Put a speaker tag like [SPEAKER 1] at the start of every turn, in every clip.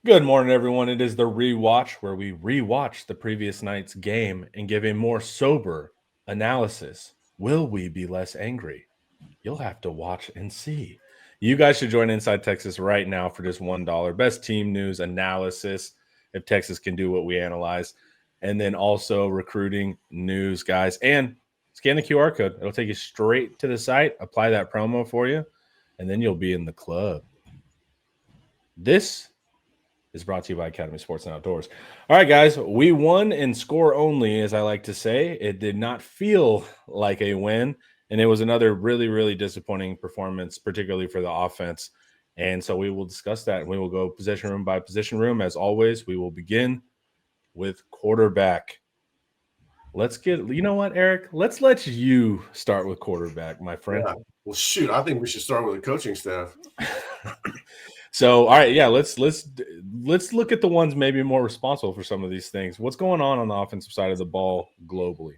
[SPEAKER 1] Good morning, everyone. It is the Rewatch, where we rewatch the previous night's game and give a more sober analysis. Will we be less angry? You'll have to watch and see. You guys should join Inside Texas right now for just $1. Best team news analysis if Texas can do what we analyze. And then also recruiting news, guys. And scan the QR code. It'll take you straight to the site. Apply that promo for you, and then you'll be in the club. This is brought to you by Academy Sports and Outdoors. All right, guys, we won in score only, as I like to say. It did not feel like a win, and it was another really, really disappointing performance, particularly for the offense. And so we will discuss that, and we will go position room by position room. As always, we will begin with quarterback. You know what, Eric? Let's let you start with quarterback, my friend.
[SPEAKER 2] Yeah. Well, shoot, I think we should start with the coaching staff.
[SPEAKER 1] So, all right, yeah, let's look at the ones maybe more responsible for some of these things. What's going on the offensive side of the ball globally?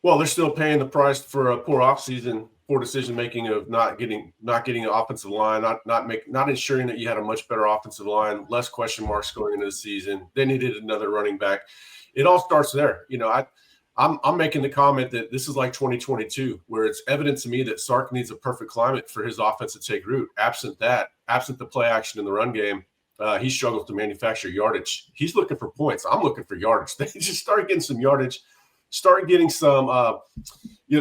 [SPEAKER 2] Well, they're still paying the price for a poor offseason, poor decision making of not getting an offensive line, not ensuring that you had a much better offensive line, less question marks going into the season. They needed another running back. It all starts there. I'm making the comment that this is like 2022, where it's evident to me that Sark needs a perfect climate for his offense to take root. Absent the play action in the run game, he struggles to manufacture yardage. He's looking for points. I'm looking for yardage. They just start getting some yardage, start getting some,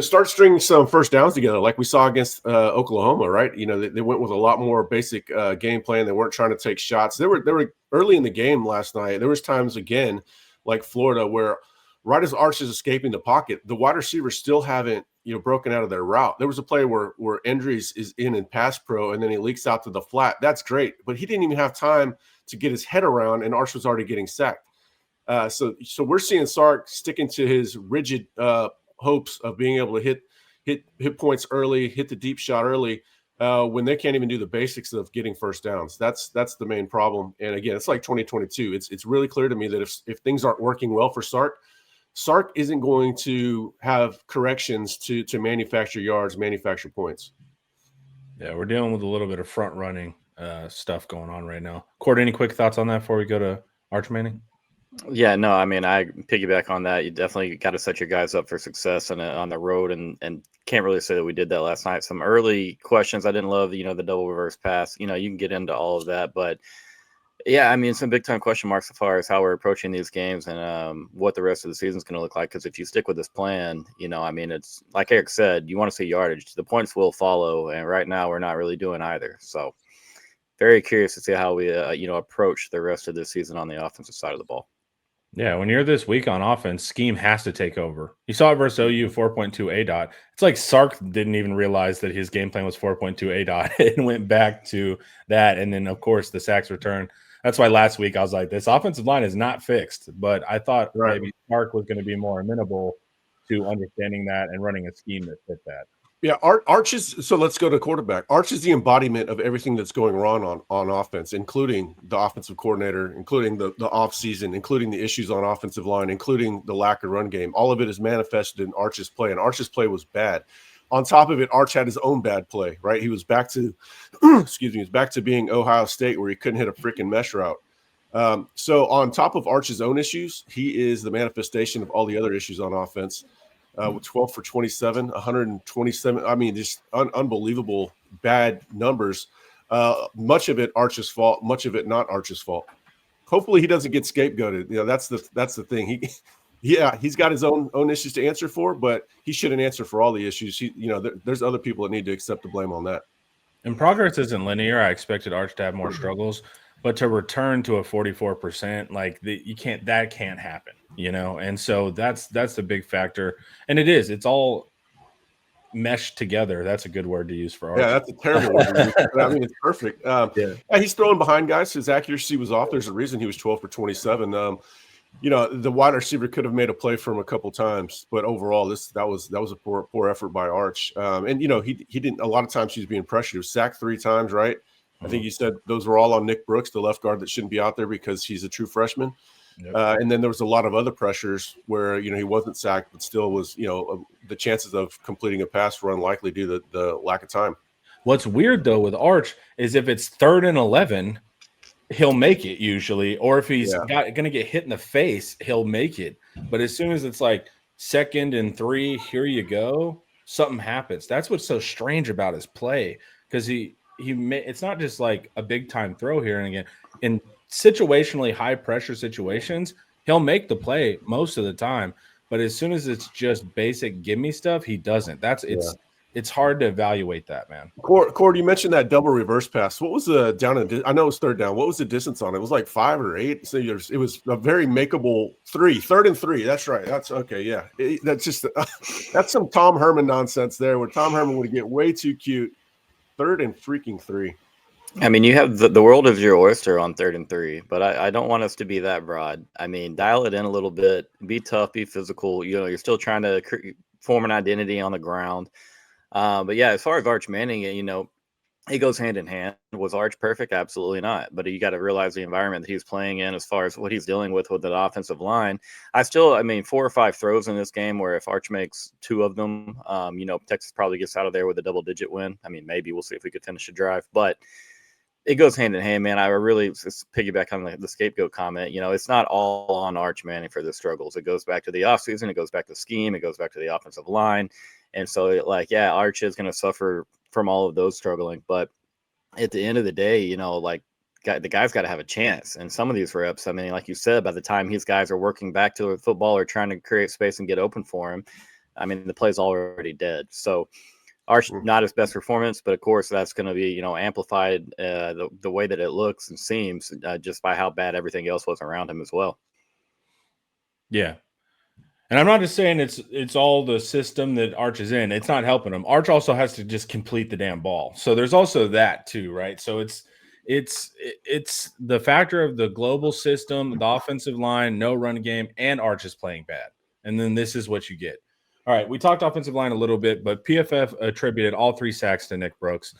[SPEAKER 2] start stringing some first downs together, like we saw against Oklahoma, right? They went with a lot more basic game plan. They weren't trying to take shots. They were early in the game last night. There was times again, like Florida, where right as Arch is escaping the pocket, the wide receivers still haven't, broken out of their route. There was a play where Endries is in pass pro, and then he leaks out to the flat. That's great, but he didn't even have time to get his head around, and Arch was already getting sacked. So we're seeing Sark sticking to his rigid hopes of being able to hit points early, hit the deep shot early, when they can't even do the basics of getting first downs. That's the main problem. And again, it's like 2022. It's really clear to me that if things aren't working well for Sark isn't going to have corrections to manufacture yards, manufacture points.
[SPEAKER 1] Yeah, we're dealing with a little bit of front running stuff going on right now. Cord, any quick thoughts on that before we go to Arch Manning?
[SPEAKER 3] Yeah, no, I mean, I piggyback on that. You definitely got to set your guys up for success on the road, and can't really say that we did that last night. Some early questions I didn't love, the double reverse pass. You can get into all of that, but yeah, I mean, some big time question marks as far as how we're approaching these games and what the rest of the season is going to look like. Because if you stick with this plan, I mean, it's like Eric said, you want to see yardage. The points will follow, and right now we're not really doing either. So very curious to see how we approach the rest of this season on the offensive side of the ball.
[SPEAKER 1] Yeah, when you're this weak on offense, scheme has to take over. You saw it versus OU 4.2 ADOT. It's like Sark didn't even realize that his game plan was 4.2 ADOT and went back to that. And then, of course, the sacks return. That's why last week I was like, this offensive line is not fixed. But I thought maybe Sark was going to be more amenable to understanding that and running a scheme that fit that.
[SPEAKER 2] Yeah, Arch is – so let's go to quarterback. Arch is the embodiment of everything that's going wrong on offense, including the offensive coordinator, including the offseason, including the issues on offensive line, including the lack of run game. All of it is manifested in Arch's play, and Arch's play was bad. On top of it, Arch had his own bad play, right? He was back to being Ohio State, where he couldn't hit a freaking mesh route. So on top of Arch's own issues, he is the manifestation of all the other issues on offense. With 12 for 27, 127. I mean, just unbelievable bad numbers. Much of it Arch's fault, much of it not Arch's fault. Hopefully he doesn't get scapegoated. That's the thing. He's got his own issues to answer for, but he shouldn't answer for all the issues. There's other people that need to accept the blame on that.
[SPEAKER 1] And progress isn't linear. I expected Arch to have more struggles, but to return to a 44%, that can't happen, And so that's the big factor. And it's all meshed together. That's a good word to use for Arch.
[SPEAKER 2] Yeah, that's a terrible word to use. I mean, it's perfect. He's throwing behind guys. His accuracy was off. There's a reason he was 12 for 27. The wide receiver could have made a play for him a couple times, but overall, that was a poor effort by Arch. And he didn't. A lot of times he was being pressured. He was sacked 3 times, right? I think you said those were all on Nick Brooks, the left guard that shouldn't be out there because he's a true freshman. Yep. And then there was a lot of other pressures where, he wasn't sacked, but still was, the chances of completing a pass were unlikely due to the lack of time.
[SPEAKER 1] What's weird, though, with Arch is if it's 3rd and 11, he'll make it usually, or if he's
[SPEAKER 2] Yeah.
[SPEAKER 1] going to get hit in the face, he'll make it. But as soon as it's like 2nd and 3, here you go, something happens. That's what's so strange about his play, because it's not just like a big time throw here and again. In situationally high pressure situations, he'll make the play most of the time. But as soon as it's just basic gimme stuff, he doesn't. It's hard to evaluate that, man.
[SPEAKER 2] Cord, you mentioned that double reverse pass. What was the down? I know it was 3rd down. What was the distance on it? It was like 5 or 8. So it was a very makeable 3rd and 3. That's right. That's okay. Yeah, that's just that's some Tom Herman nonsense there, where Tom Herman would get way too cute. 3rd and freaking 3.
[SPEAKER 3] I mean, you have the world is your oyster on 3rd and 3, but I don't want us to be that broad. I mean, dial it in a little bit, be tough, be physical. You're still trying to form an identity on the ground. But yeah, as far as Arch Manning, it goes hand in hand. Was Arch perfect? Absolutely not. But you got to realize the environment that he's playing in, as far as what he's dealing with the offensive line. 4 or 5 throws in this game where if Arch makes 2 of them, Texas probably gets out of there with a double-digit win. I mean, maybe we'll see if we could finish the drive, but it goes hand in hand, man. I really just piggyback on the scapegoat comment. It's not all on Arch Manning for the struggles. It goes back to the offseason. It goes back to scheme. It goes back to the offensive line. And so, Arch is going to suffer from all of those struggling. But at the end of the day, the guy's got to have a chance. And some of these reps, I mean, like you said, by the time these guys are working back to the football or trying to create space and get open for him, I mean, the play's already dead. So Arch, not his best performance, but of course that's going to be, amplified the way that it looks and seems just by how bad everything else was around him as well.
[SPEAKER 1] Yeah. And I'm not just saying it's all the system that Arch is in. It's not helping him. Arch also has to just complete the damn ball. So there's also that too, right? So it's the factor of the global system, the offensive line, no run game, and Arch is playing bad. And then this is what you get. All right, we talked offensive line a little bit, but PFF attributed all 3 sacks to Nick Brooks.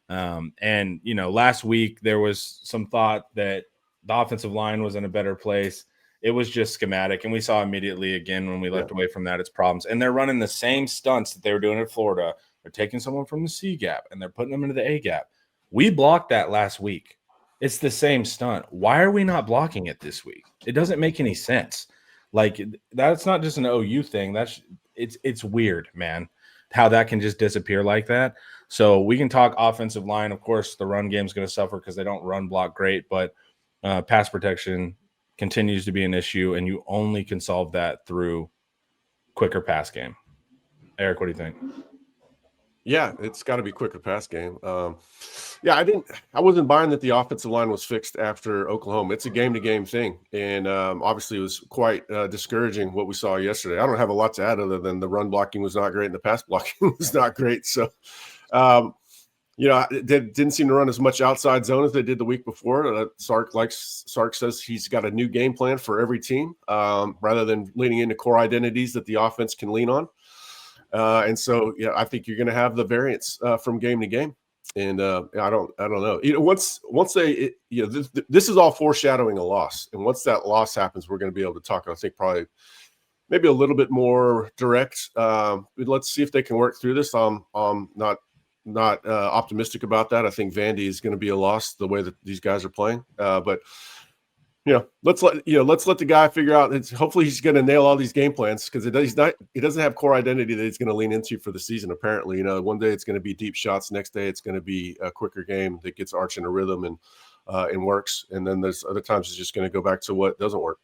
[SPEAKER 1] And, last week there was some thought that the offensive line was in a better place. It was just schematic, and we saw immediately again when we left away from that, it's problems. And they're running the same stunts that they were doing at Florida. They're taking someone from the C gap, and they're putting them into the A gap. We blocked that last week. It's the same stunt. Why are we not blocking it this week? It doesn't make any sense. Like, that's not just an OU thing. It's weird, man, how that can just disappear like that. So we can talk offensive line. Of course, the run game is going to suffer because they don't run block great, but pass protection continues to be an issue, and you only can solve that through quicker pass game. Eric, what do you think?
[SPEAKER 2] Yeah, it's got to be quicker pass game. I wasn't buying that the offensive line was fixed after Oklahoma. It's a game-to-game thing, and obviously it was quite discouraging what we saw yesterday. I don't have a lot to add other than the run blocking was not great and the pass blocking was not great. So, they didn't seem to run as much outside zone as they did the week before. Sark says he's got a new game plan for every team rather than leaning into core identities that the offense can lean on. And so, I think you're going to have the variance from game to game. And I don't know. Once they, this is all foreshadowing a loss. And once that loss happens, we're going to be able to talk. I think probably maybe a little bit more direct. Let's see if they can work through this. I'm not optimistic about that. I think Vandy is going to be a loss the way that these guys are playing. But let's let the guy figure out. Hopefully he's going to nail all these game plans because he doesn't have core identity that he's going to lean into for the season. Apparently, one day it's going to be deep shots, next day it's going to be a quicker game that gets Arch in a rhythm and works. And then there's other times it's just going to go back to what doesn't work.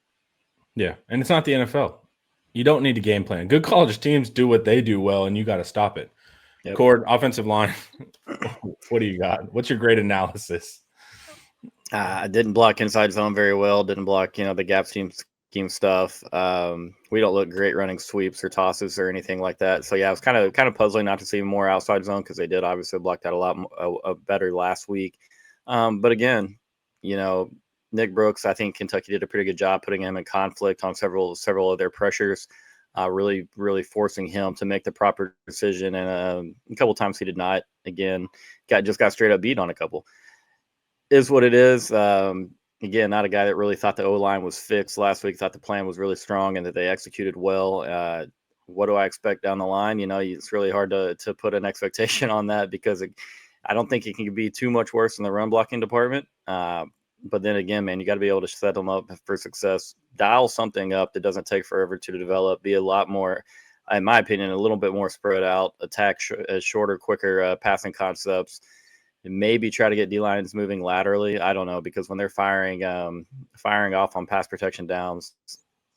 [SPEAKER 1] Yeah, and it's not the NFL. You don't need a game plan. Good college teams do what they do well, and you got to stop it. Yep. Cord, offensive line. What do you got? What's your great analysis?
[SPEAKER 3] I didn't block inside zone very well. Didn't block, the gap scheme stuff. We don't look great running sweeps or tosses or anything like that. So yeah, it was kind of puzzling not to see more outside zone because they did obviously block that a lot better last week. But again, Nick Brooks, I think Kentucky did a pretty good job putting him in conflict on several of their pressures. Really, really forcing him to make the proper decision. And a couple times he did not. Again, got straight up beat on a couple. Is what it is. Again, not a guy that really thought the O-line was fixed last week, thought the plan was really strong and that they executed well. What do I expect down the line? It's really hard to put an expectation on that because I don't think it can be too much worse in the run blocking department. But then again, man, you got to be able to set them up for success. Dial something up that doesn't take forever to develop. Be a lot more, in my opinion, a little bit more spread out. Attack shorter, quicker passing concepts. And maybe try to get D lines moving laterally. I don't know, because when they're firing off on pass protection downs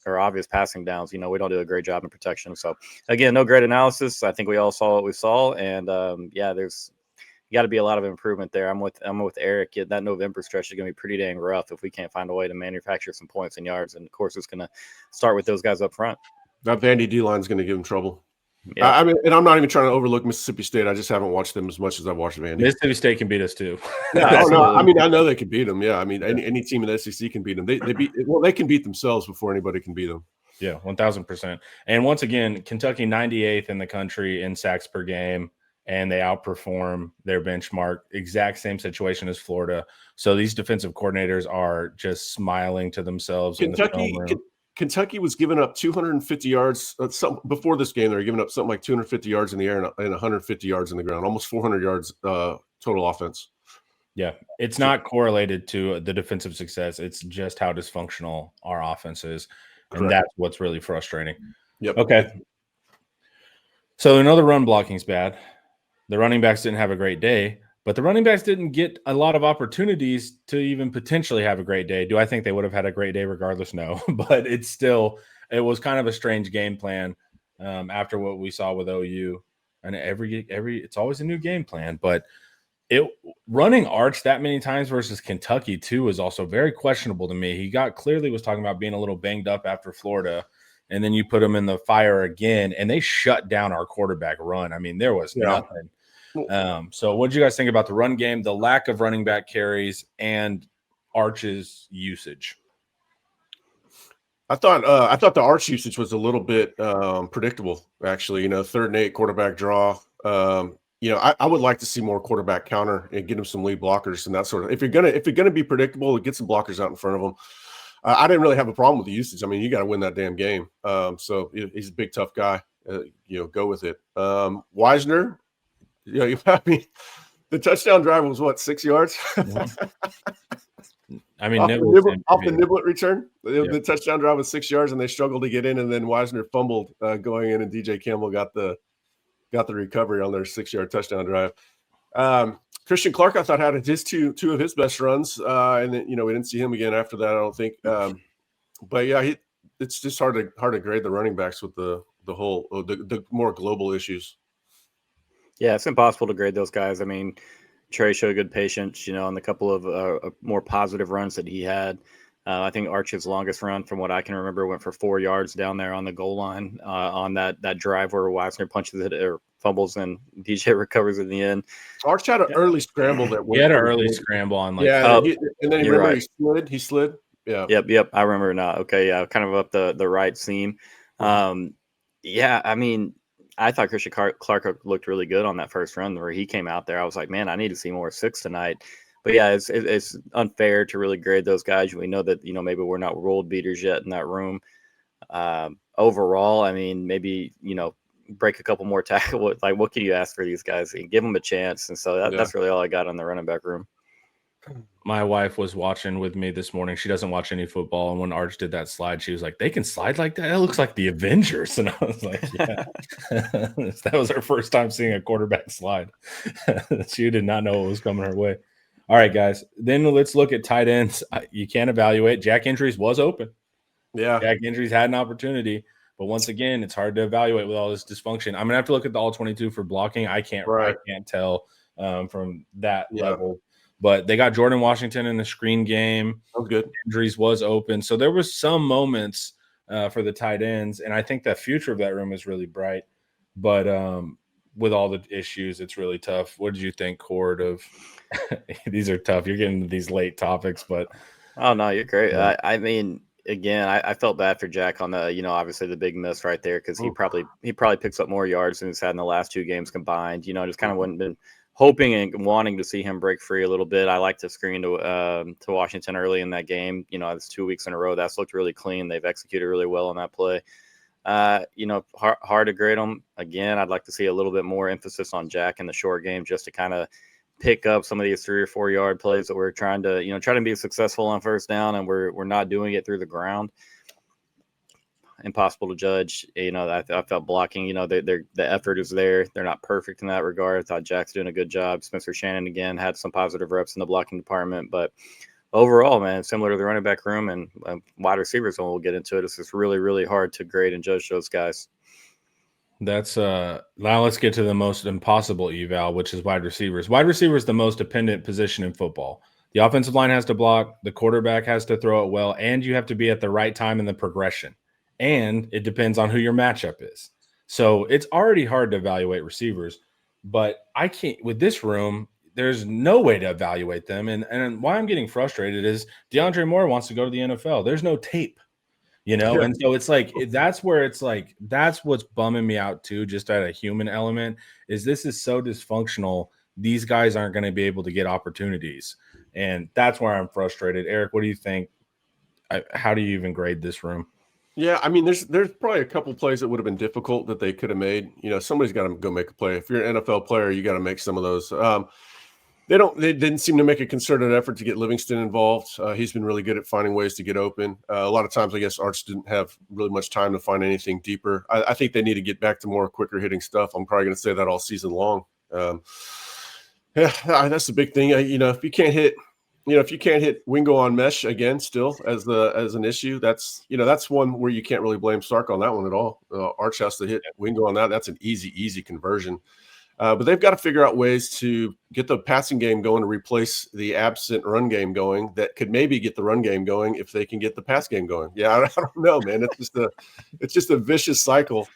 [SPEAKER 3] or obvious passing downs, we don't do a great job in protection. So again, no great analysis. I think we all saw what we saw, and there's got to be a lot of improvement there. I'm with Eric. That November stretch is going to be pretty dang rough if we can't find a way to manufacture some points and yards. And of course, it's going to start with those guys up front.
[SPEAKER 2] That Vandy D line is going to give him trouble.
[SPEAKER 3] Yep.
[SPEAKER 2] I mean, and I'm not even trying to overlook Mississippi State. I just haven't watched them as much as I've watched Vandy.
[SPEAKER 1] Mississippi State can beat us too.
[SPEAKER 2] Yeah, no, I mean, I know they can beat them. Yeah, I mean, any team in the SEC can beat them. They can beat themselves before anybody can beat them.
[SPEAKER 1] Yeah, 1,000%. And once again, Kentucky 98th in the country in sacks per game, and they outperform their benchmark. Exact same situation as Florida. So these defensive coordinators are just smiling to themselves.
[SPEAKER 2] Kentucky was giving up 250 yards before this game. They were giving up something like 250 yards in the air and 150 yards in the ground, almost 400 yards total offense.
[SPEAKER 1] Yeah, it's not correlated to the defensive success. It's just how dysfunctional our offense is. And
[SPEAKER 2] Correct.
[SPEAKER 1] that's what's really frustrating.
[SPEAKER 2] Yep.
[SPEAKER 1] Okay. So another run blocking is bad. The running backs didn't have a great day, but the running backs didn't get a lot of opportunities to even potentially have a great day. Do I think they would have had a great day regardless? No, but it was kind of a strange game plan after what we saw with OU. And it's always a new game plan, but running Arch that many times versus Kentucky too is also very questionable to me. He clearly was talking about being a little banged up after Florida, and then you put him in the fire again, and they shut down our quarterback run. I mean, there was nothing. So what did you guys think about the run game, the lack of running back carries, and Arch's usage?
[SPEAKER 2] I thought the Arch usage was a little bit predictable, actually. 3rd and 8 quarterback draw. I would like to see more quarterback counter and get him some lead blockers and that sort of. If you're gonna be predictable, get some blockers out in front of him. I didn't really have a problem with the usage. I mean, you got to win that damn game. So he's a big, tough guy. Go with it. Wisner. I mean, the touchdown drive was what, 6 yards?
[SPEAKER 1] I mean,
[SPEAKER 2] off the Niblet return, the touchdown drive was 6 yards, and they struggled to get in, and then Wisner fumbled going in, and DJ Campbell got the recovery on their 6-yard touchdown drive. Christian Clark, I thought, had his two of his best runs, and then, we didn't see him again after that, I don't think. But yeah, it's just hard to grade the running backs with the more global issues.
[SPEAKER 3] Yeah, it's impossible to grade those guys. I mean, Trey showed good patience, on the couple of more positive runs that he had. I think Arch's longest run, from what I can remember, went for 4 yards down there on the goal line on that drive where Wisner punches it or fumbles and DJ recovers in the end.
[SPEAKER 2] Arch had an early scramble
[SPEAKER 1] he had an early scramble on
[SPEAKER 2] and then he slid. Yeah.
[SPEAKER 3] Yep. I remember now. Okay, yeah, kind of up the right seam. Yeah, I mean, I thought Christian Clark looked really good on that first run where he came out there. I was like, man, I need to see more 6 tonight. But yeah, it's unfair to really grade those guys. We know that, maybe we're not world beaters yet in that room. Overall, I mean, maybe, break a couple more tackles. Like, what can you ask for these guys? Give them a chance. And so that's really all I got on the running back room.
[SPEAKER 1] My wife was watching with me this morning. She doesn't watch any football. And when Arch did that slide, she was like, they can slide like that? That looks like the Avengers. And I was like, yeah. That was her first time seeing a quarterback slide. She did not know what was coming her way. All right, guys. Then let's look at tight ends. You can't evaluate. Jack Injuries was open.
[SPEAKER 2] Yeah.
[SPEAKER 1] Jack Injuries had an opportunity. But once again, it's hard to evaluate with all this dysfunction. I'm going to have to look at the all-22 for blocking. I can't tell from that level. But they got Jordan Washington in the screen game.
[SPEAKER 2] Oh, good.
[SPEAKER 1] Injuries was open. So there was some moments for the tight ends. And I think the future of that room is really bright. But with all the issues, it's really tough. What did you think, Cord, of – these are tough. You're getting into these late topics, but –
[SPEAKER 3] Oh, no, you're great. I mean, again, I felt bad for Jack on the, obviously the big miss right there because he probably picks up more yards than he's had in the last 2 games combined. Just kind of wouldn't been – hoping and wanting to see him break free a little bit. I like to screen to Washington early in that game. It's 2 weeks in a row. That's looked really clean. They've executed really well on that play. Hard to grade them. Again, I'd like to see a little bit more emphasis on Jack in the short game just to kind of pick up some of these 3 or 4 yard plays that we're trying to be successful on first down, and we're not doing it through the ground. Impossible to judge. I felt blocking, the effort is there. They're not perfect in that regard. I thought Jack's doing a good job. Spencer Shannon, again, had some positive reps in the blocking department. But overall, man, similar to the running back room and wide receivers, and we'll get into it, it's just really, really hard to grade and judge those guys.
[SPEAKER 1] That's now let's get to the most impossible eval, which is wide receivers. Wide receiver is the most dependent position in football. The offensive line has to block, the quarterback has to throw it well, and you have to be at the right time in the progression. And it depends on who your matchup is. So it's already hard to evaluate receivers, but I can't with this room. There's no way to evaluate them. And why I'm getting frustrated is DeAndre Moore wants to go to the NFL. There's no tape, and so it's like that's what's bumming me out too, just at a human element, is this is so dysfunctional. These guys aren't going to be able to get opportunities. And that's where I'm frustrated. Eric, what do you think? How do you even grade this room?
[SPEAKER 2] Yeah, I mean, there's probably a couple plays that would have been difficult that they could have made. Somebody's got to go make a play. If you're an NFL player, you got to make some of those. They didn't seem to make a concerted effort to get Livingston involved. He's been really good at finding ways to get open. A lot of times, I guess Arch didn't have really much time to find anything deeper. I think they need to get back to more quicker hitting stuff. I'm probably going to say that all season long. Yeah, that's the big thing. If you can't hit Wingo on mesh again, still as an issue, that's one where you can't really blame Sark on that one at all. Arch has to hit Wingo on that. That's an easy conversion. But they've got to figure out ways to get the passing game going to replace the absent run game going. That could maybe get the run game going if they can get the pass game going. Yeah, I don't know, man. It's just a vicious cycle.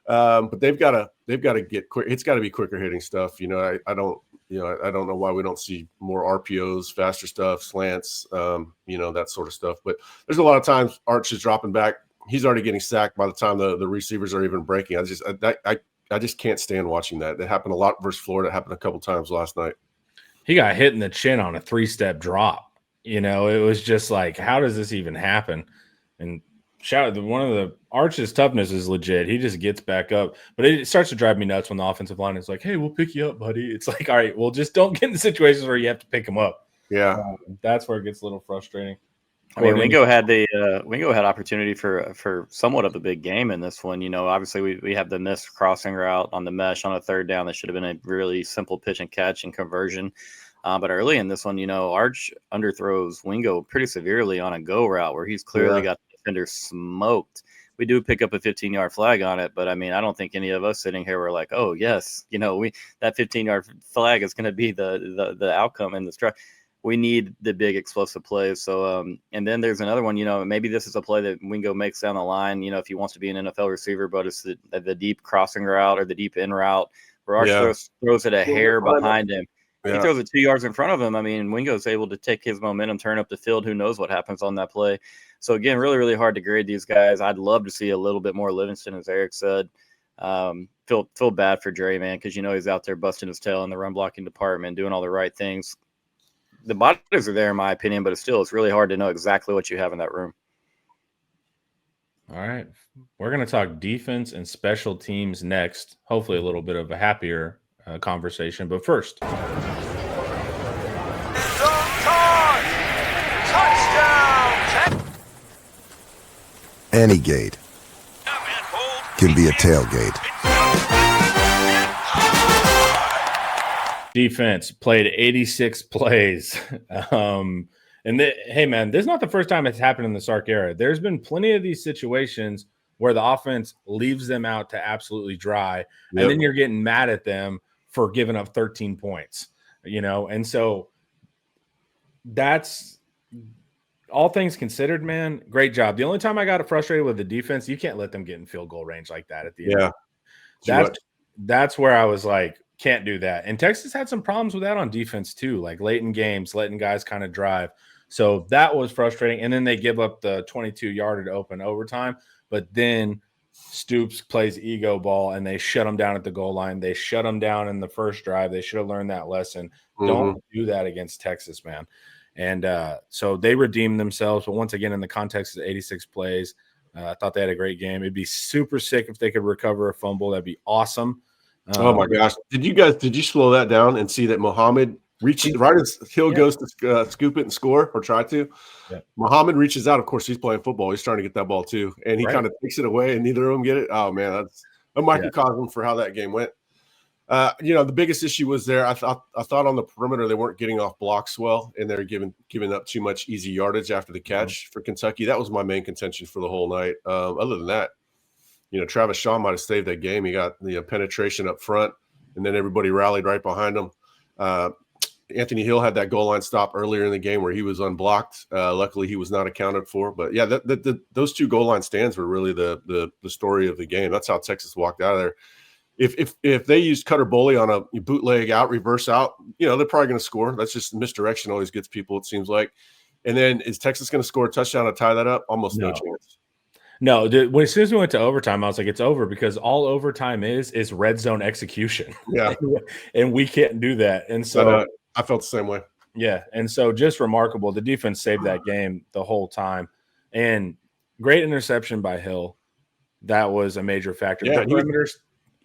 [SPEAKER 2] But they've got to get quick. It's got to be quicker hitting stuff. I don't know why we don't see more RPOs, faster stuff, slants, that sort of stuff. But there's a lot of times Arch is dropping back. He's already getting sacked by the time the receivers are even breaking. I just can't stand watching that. That happened a lot versus Florida. It happened a couple times last night.
[SPEAKER 1] He got hit in the chin on a 3-step drop. It was just like, how does this even happen? And one of the Arch's toughness is legit. He just gets back up, but it starts to drive me nuts when the offensive line is like, "Hey, we'll pick you up, buddy." It's like, all right, well, just don't get in situations where you have to pick him up.
[SPEAKER 2] Yeah,
[SPEAKER 1] that's where it gets a little frustrating.
[SPEAKER 3] I mean, Wingo had opportunity for somewhat of a big game in this one. Obviously we have the missed crossing route on the mesh on a third down that should have been a really simple pitch and catch and conversion. But early in this one, Arch underthrows Wingo pretty severely on a go route where he's clearly got the defender smoked. We do pick up a 15-yard flag on it, but I mean, I don't think any of us sitting here were like, "Oh yes, that 15-yard flag is going to be the outcome in this drive." We need the big explosive plays. So, and then there's another one. Maybe this is a play that Wingo makes down the line. If he wants to be an NFL receiver, but it's the deep crossing route or the deep in route where Arch throws it a hair behind him. Yeah. He throws it 2 yards in front of him. I mean, Wingo's able to take his momentum, turn up the field. Who knows what happens on that play? So again, really, really hard to grade these guys. I'd love to see a little bit more Livingston, as Eric said. Feel bad for Dre, man, because he's out there busting his tail in the run blocking department, doing all the right things. The bodies are there, in my opinion, but it's really hard to know exactly what you have in that room.
[SPEAKER 1] All right, we're going to talk defense and special teams next. Hopefully, a little bit of a happier conversation, but first.
[SPEAKER 4] Any gate can be a tailgate.
[SPEAKER 1] Defense played 86 plays. Hey, man, this is not the first time it's happened in the Sark era. There's been plenty of these situations where the offense leaves them out to absolutely dry, and then you're getting mad at them for giving up 13 points, And so that's all things considered, man. Great job. The only time I got frustrated with the defense, you can't let them get in field goal range like that at the end.
[SPEAKER 2] Yeah.
[SPEAKER 1] That's where I was like, can't do that. And Texas had some problems with that on defense too, like late in games, letting guys kind of drive. So that was frustrating. And then they give up the 22-yarder to open overtime. But then Stoops plays ego ball and they shut him down at the goal line. They shut him down in the first drive. They should have learned that lesson. Mm-hmm. Don't do that against Texas, man. And so they redeemed themselves. But once again, in the context of 86 plays, I thought they had a great game. It'd be super sick if they could recover a fumble. That'd be awesome.
[SPEAKER 2] Oh my gosh. Did you slow that down and see that Muhammad reaches right as Hill goes to scoop it and score or try to.
[SPEAKER 1] Yeah.
[SPEAKER 2] Muhammad reaches out. Of course, he's playing football. He's trying to get that ball too, and he
[SPEAKER 1] Right.
[SPEAKER 2] kind of takes it away, and neither of them get it. Oh man, that's a microcosm for how that game went. The biggest issue was there. I thought on the perimeter they weren't getting off blocks well, and they're giving up too much easy yardage after the catch for Kentucky. That was my main contention for the whole night. Other than that, Travis Shaw might have saved that game. He got the penetration up front, and then everybody rallied right behind him. Anthony Hill had that goal line stop earlier in the game where he was unblocked. Luckily, he was not accounted for. But yeah, those two goal line stands were really the story of the game. That's how Texas walked out of there. If they used Cutter Boley on a bootleg out, reverse out, they're probably going to score. That's just misdirection always gets people, it seems like. And then is Texas going to score a touchdown to tie that up? Almost no chance.
[SPEAKER 1] No, as soon as we went to overtime, I was like, it's over, because all overtime is red zone execution.
[SPEAKER 2] Yeah.
[SPEAKER 1] And we can't do that. And so
[SPEAKER 2] I felt the same way.
[SPEAKER 1] Yeah. And so just remarkable. The defense saved that game the whole time. And great interception by Hill. That was a major factor.
[SPEAKER 2] Yeah,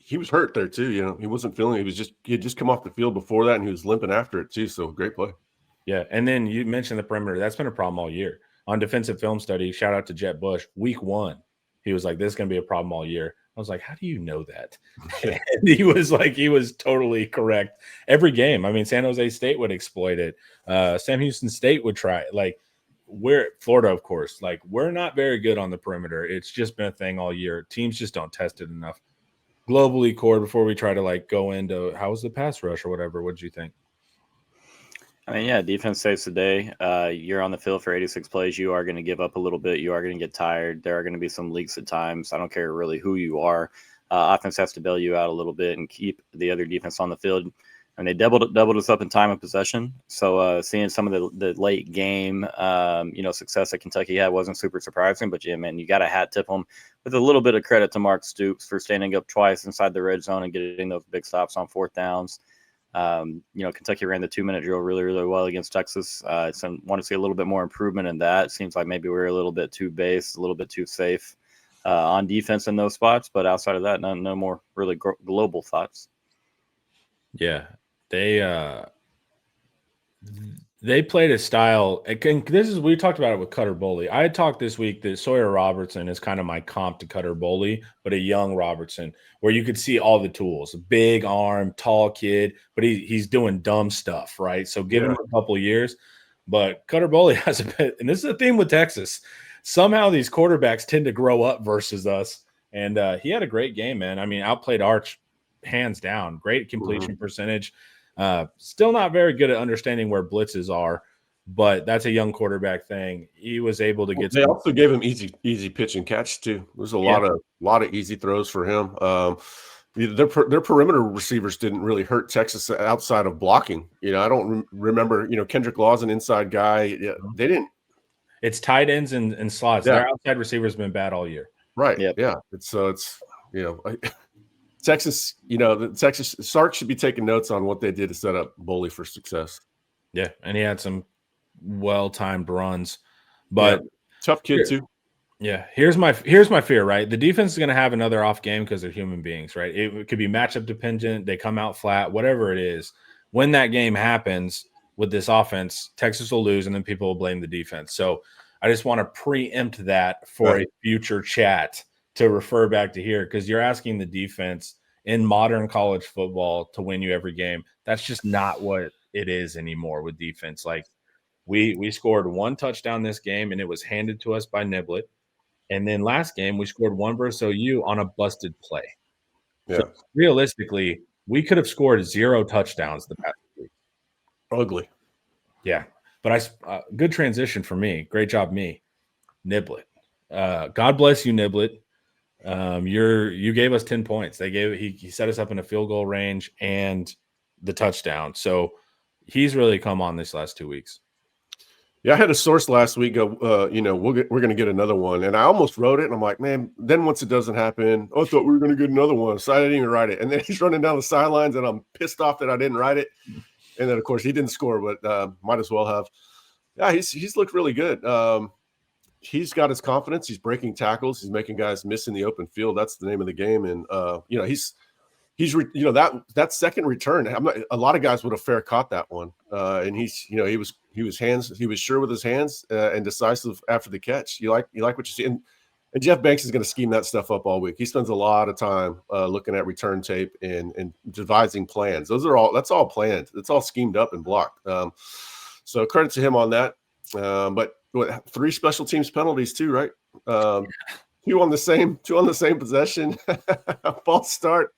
[SPEAKER 2] he was hurt there too. He wasn't feeling it. He had just come off the field before that, and he was limping after it too. So great play.
[SPEAKER 1] Yeah. And then you mentioned the perimeter. That's been a problem all year. On defensive film study, shout out to Jet Bush, week 1, he was like, this is going to be a problem all year. I was like, how do you know that? And he was totally correct. Every game. I mean, San Jose State would exploit it. Sam Houston State would try it. Like, Florida, of course. Like, we're not very good on the perimeter. It's just been a thing all year. Teams just don't test it enough. Globally, Cord, before we try to go into how was the pass rush or whatever, what did you think?
[SPEAKER 3] I mean, yeah, defense saves the day. You're on the field for 86 plays. You are going to give up a little bit. You are going to get tired. There are going to be some leaks at times. I don't care really who you are. Offense has to bail you out a little bit and keep the other defense on the field. And they doubled us up in time of possession. So seeing some of the late game, success that Kentucky had wasn't super surprising. But, yeah, man, you got to hat tip them with a little bit of credit to Mark Stoops for standing up twice inside the red zone and getting those big stops on 4th downs. Kentucky ran the 2-minute drill really, really well against Texas. So want to see a little bit more improvement in that. It seems like maybe we're a little bit too base, a little bit too safe on defense in those spots. But outside of that, no more really global thoughts.
[SPEAKER 1] Yeah, they played a style. We talked about it with Cutter Boley. I had talked this week that Sawyer Robertson is kind of my comp to Cutter Boley, but a young Robertson, where you could see all the tools. Big arm, tall kid, but he's doing dumb stuff, right? So give him a couple years. But Cutter Boley has a bit, and this is a theme with Texas. Somehow these quarterbacks tend to grow up versus us. And he had a great game, man. I mean, outplayed Arch hands down. Great completion percentage. Still not very good at understanding where blitzes are, but that's a young quarterback thing. He was able to get.
[SPEAKER 2] They also gave him easy pitch and catch too. There's a lot of easy throws for him. Their perimeter receivers didn't really hurt Texas outside of blocking. I don't remember. Kendrick Law's an inside guy. Yeah, they didn't.
[SPEAKER 1] It's tight ends and slots.
[SPEAKER 2] Yeah.
[SPEAKER 1] Their outside receivers been bad all year.
[SPEAKER 2] Right. Yep. Yeah. It's Texas, the Texas Sark should be taking notes on what they did to set up Boley for success.
[SPEAKER 1] Yeah, and he had some well-timed runs, but
[SPEAKER 2] tough kid too.
[SPEAKER 1] Yeah, here's my fear, right? The defense is going to have another off game because they're human beings, right? It could be matchup dependent. They come out flat, whatever it is. When that game happens with this offense, Texas will lose, and then people will blame the defense. So I just want to preempt that for a future chat to refer back to here, because you're asking the defense in modern college football to win you every game. That's just not what it is anymore with defense. Like we scored 1 touchdown this game, and it was handed to us by Niblett. And then last game, we scored 1 versus OU on a busted play.
[SPEAKER 2] Yeah.
[SPEAKER 1] So realistically, we could have scored 0 touchdowns the past week.
[SPEAKER 2] Ugly.
[SPEAKER 1] Yeah. But good transition for me. Great job, me. Niblett. God bless you, Niblett. You gave us 10 points. He set us up in a field goal range and the touchdown. So he's really come on this last 2 weeks.
[SPEAKER 2] Yeah, I had a source last week go, we're going to get another one. And I almost wrote it, and I'm like, man, then once it doesn't happen, I thought we were going to get another one. So I didn't even write it. And then he's running down the sidelines, and I'm pissed off that I didn't write it. And then, of course, he didn't score, but might as well have. Yeah, he's looked really good. He's got his confidence. He's breaking tackles. He's making guys miss in the open field. That's the name of the game. And, he's that second return. A lot of guys would have fair caught that one, and he was sure with his hands and decisive after the catch. You like what you see, and Jeff Banks is going to scheme that stuff up all week. He spends a lot of time looking at return tape and devising plans. That's all planned. It's all schemed up and blocked. So credit to him on that. But 3 special teams penalties too, right? Two on the same possession, false start,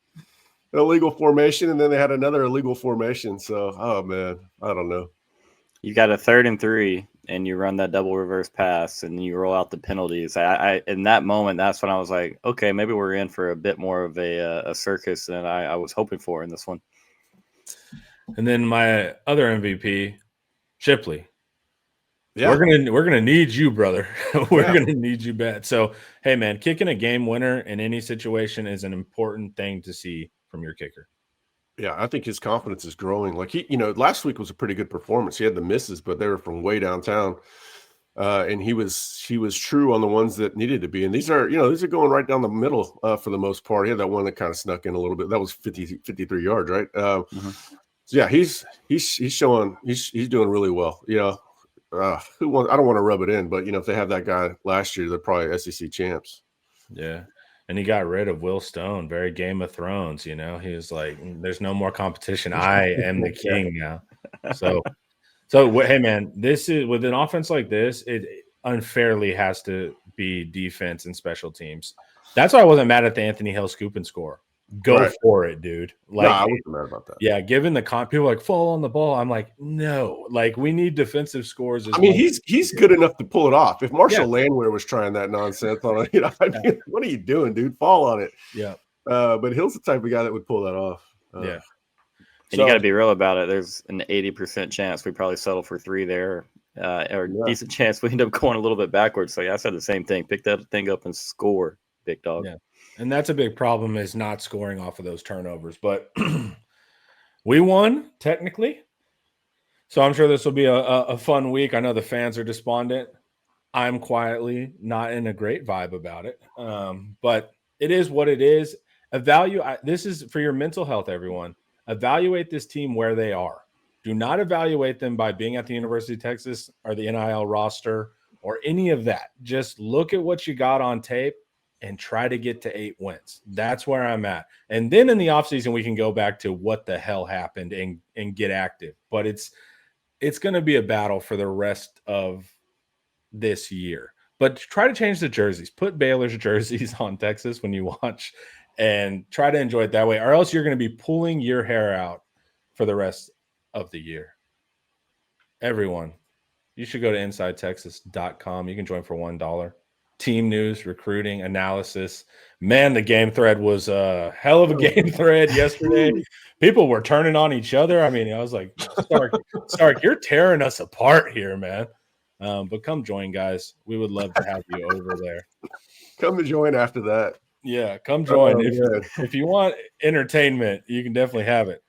[SPEAKER 2] illegal formation, and then they had another illegal formation. So, oh man, I don't know.
[SPEAKER 3] You got a 3rd and 3, and you run that double reverse pass, and you roll out the penalties. I in that moment, that's when I was like, okay, maybe we're in for a bit more of a circus than I was hoping for in this one.
[SPEAKER 1] And then my other MVP, Shipley.
[SPEAKER 2] Yeah.
[SPEAKER 1] We're gonna need you, brother. We're gonna need you bad. So, hey, man, kicking a game winner in any situation is an important thing to see from your kicker.
[SPEAKER 2] Yeah, I think his confidence is growing. Like last week was a pretty good performance. He had the misses, but they were from way downtown, and he was true on the ones that needed to be. And these are going right down the middle for the most part. He had that one that kind of snuck in a little bit. That was 53 yards, right? So yeah, he's showing he's doing really well. I don't want to rub it in, but if they have that guy last year, they're probably SEC champs.
[SPEAKER 1] Yeah. And he got rid of Will Stone, very Game of Thrones. He was like, there's no more competition. I am the king now. So hey, man, this is with an offense like this, it unfairly has to be defense and special teams. That's why I wasn't mad at the Anthony Hill scoop and score. Go for it, dude. Like,
[SPEAKER 2] I wasn't mad about that.
[SPEAKER 1] Yeah, given the people are like fall on the ball. I'm like, no, like we need defensive scores.
[SPEAKER 2] He's good enough to pull it off. If Marshall Landwehr was trying that nonsense on it, what are you doing, dude? Fall on it.
[SPEAKER 1] Yeah.
[SPEAKER 2] But Hill's the type of guy that would pull that off.
[SPEAKER 1] Yeah.
[SPEAKER 3] And you got to be real about it. There's an 80% chance we probably settle for 3 there, or decent chance we end up going a little bit backwards. So I said the same thing. Pick that thing up and score, big dog.
[SPEAKER 1] Yeah. And that's a big problem is not scoring off of those turnovers. But we won, technically. So I'm sure this will be a fun week. I know the fans are despondent. I'm quietly not in a great vibe about it. But it is what it is. This is for your mental health, everyone. Evaluate this team where they are. Do not evaluate them by being at the University of Texas or the NIL roster or any of that. Just look at what you got on tape and try to get to 8 wins. That's where I'm at. And then in the offseason, we can go back to what the hell happened and get active. But it's going to be a battle for the rest of this year. But try to change the jerseys. Put Baylor's jerseys on Texas when you watch and try to enjoy it that way. Or else you're going to be pulling your hair out for the rest of the year. Everyone, you should go to InsideTexas.com. You can join for $1. Team news, recruiting, analysis. Man, the game thread was a hell of a game thread yesterday. People were turning on each other. I mean, I was like, Stark, you're tearing us apart here, man. But come join, guys. We would love to have you over there.
[SPEAKER 2] Come and join after that.
[SPEAKER 1] Yeah, come join. If you want entertainment, you can definitely have it.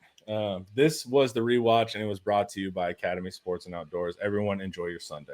[SPEAKER 1] This was the Rewatch, and it was brought to you by Academy Sports and Outdoors. Everyone, enjoy your Sunday.